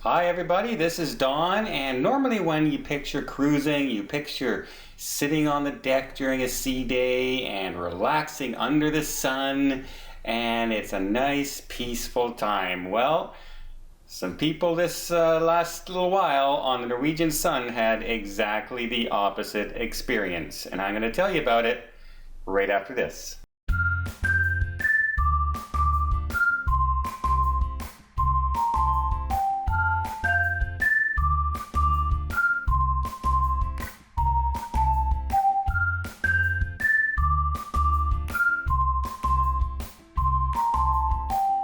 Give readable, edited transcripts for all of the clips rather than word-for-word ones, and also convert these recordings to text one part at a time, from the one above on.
Hi everybody, this is Don, and normally when you picture cruising, you picture sitting on the deck during a sea day and relaxing under the sun, and it's a nice peaceful time. Well, some people this last little while on the Norwegian Sun had exactly the opposite experience, and I'm going to tell you about it right after this.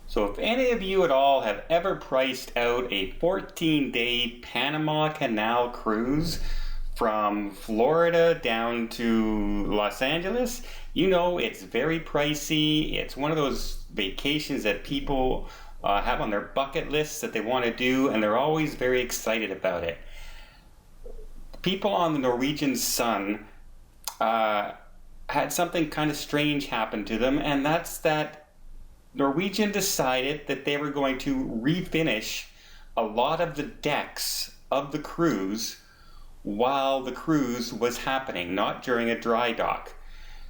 So if any of you at all have ever priced out a 14-day Panama Canal cruise from Florida down to Los Angeles, you know it's very pricey. It's one of those vacations that people have on their bucket lists that they want to do, and they're always very excited about it. People on the Norwegian Sun had something kind of strange happen to them, and that's that Norwegian decided that they were going to refinish a lot of the decks of the cruise while the cruise was happening, not during a dry dock.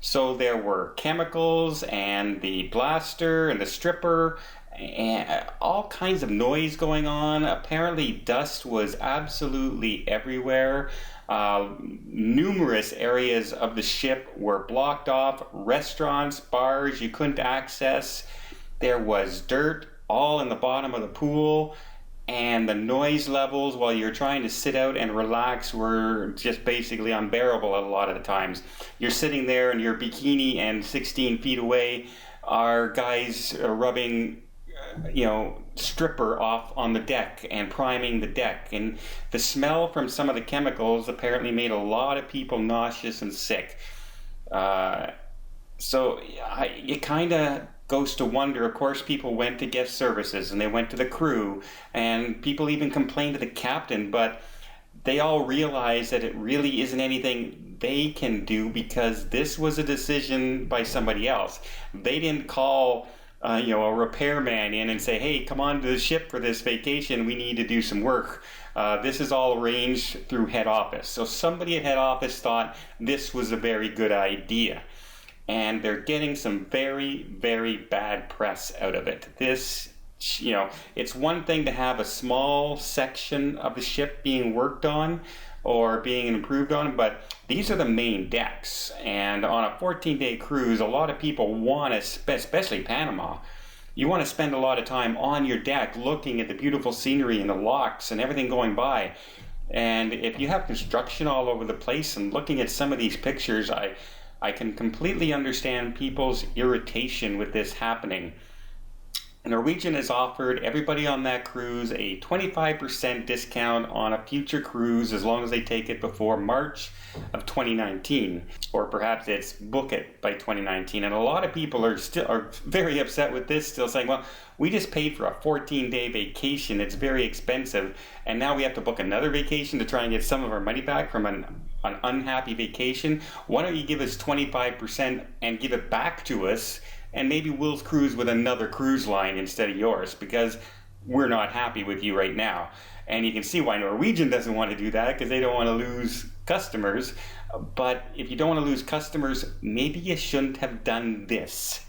So there were chemicals and the blaster and the stripper and all kinds of noise going on. Apparently dust was absolutely everywhere. Numerous areas of the ship were blocked off. Restaurants, bars you couldn't access. There was dirt all in the bottom of the pool, and the noise levels while you're trying to sit out and relax were just basically unbearable a lot of the times. You're sitting there in your bikini, and 16 feet away are guys rubbing stripper off on the deck and priming the deck, and the smell from some of the chemicals apparently made a lot of people nauseous and sick. So it kind of goes to wonder. Of course, people went to guest services and they went to the crew, and people even complained to the captain, but they all realized that it really isn't anything they can do because this was a decision by somebody else. They didn't call a repairman in and say, hey, come on to the ship for this vacation, we need to do some work. This is all arranged through head office. So somebody at head office thought this was a very good idea. And they're getting some very, very bad press out of it. This, it's one thing to have a small section of the ship being worked on or being improved on, but these are the main decks. And on a 14-day cruise, a lot of people want to, especially Panama, you want to spend a lot of time on your deck looking at the beautiful scenery and the locks and everything going by. And if you have construction all over the place, and looking at some of these pictures, I can completely understand people's irritation with this happening. Norwegian has offered everybody on that cruise a 25% discount on a future cruise as long as they take it before March of 2019, or perhaps it's book it by 2019. And a lot of people are very upset with this, still saying, well, we just paid for a 14-day vacation, it's very expensive, and now we have to book another vacation to try and get some of our money back from an unhappy vacation. Why don't you give us 25% and give it back to us, and maybe we'll cruise with another cruise line instead of yours, because we're not happy with you right now. And you can see why Norwegian doesn't want to do that, because they don't want to lose customers. But if you don't want to lose customers, maybe you shouldn't have done this.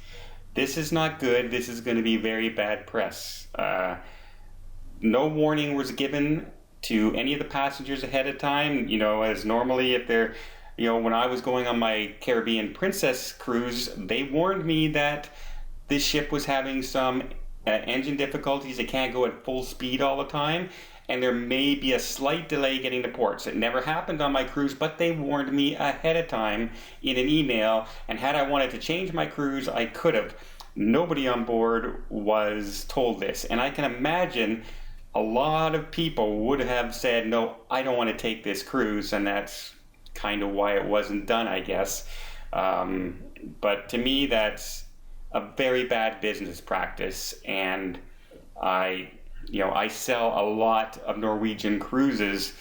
This is not good. This is going to be very bad press. No warning was given to any of the passengers ahead of time, as normally if they're, when I was going on my Caribbean Princess cruise, they warned me that this ship was having some engine difficulties. It can't go at full speed all the time, and there may be a slight delay getting to ports. It never happened on my cruise, but they warned me ahead of time in an email, and had I wanted to change my cruise, I could have. Nobody on board was told this, and I can imagine a lot of people would have said, no, I don't want to take this cruise, and that's kind of why it wasn't done, I guess. But to me, that's a very bad business practice, and I sell a lot of Norwegian cruises,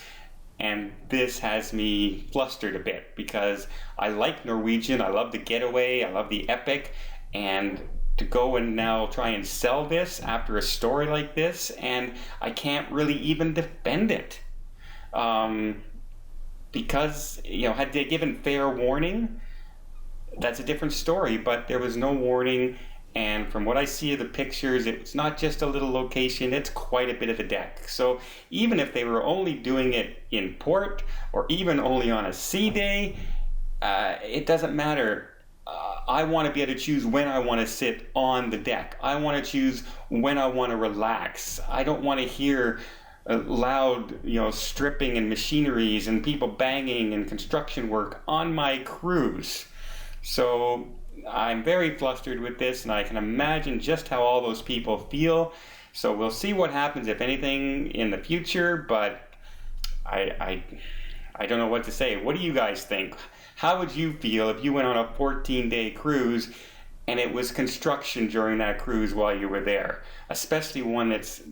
and this has me flustered a bit because I like Norwegian, I love the getaway, I love the epic, and to go and now try and sell this after a story like this, and I can't really even defend it. Because, had they given fair warning, that's a different story, but there was no warning. And from what I see of the pictures, it's not just a little location, it's quite a bit of a deck. So even if they were only doing it in port, or even only on a sea day, it doesn't matter. I want to be able to choose when I want to sit on the deck. I want to choose when I want to relax. I don't want to hear loud, stripping and machineries and people banging and construction work on my cruise. So I'm very flustered with this, and I can imagine just how all those people feel. So we'll see what happens, if anything, in the future, but I don't know what to say. What do you guys think? How would you feel if you went on a 14-day cruise and it was construction during that cruise while you were there, especially one that's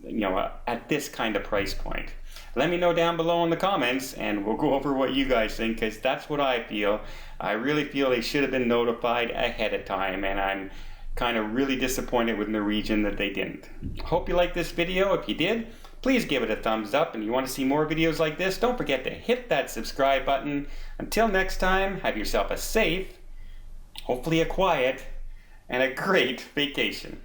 at this kind of price point? Let me know down below in the comments, and we'll go over what you guys think, because that's what I feel. I really feel they should have been notified ahead of time, and I'm kind of really disappointed with Norwegian that they didn't. Hope you liked this video. If you did, please give it a thumbs up, and you want to see more videos like this, don't forget to hit that subscribe button. Until next time, have yourself a safe, hopefully a quiet, and a great vacation.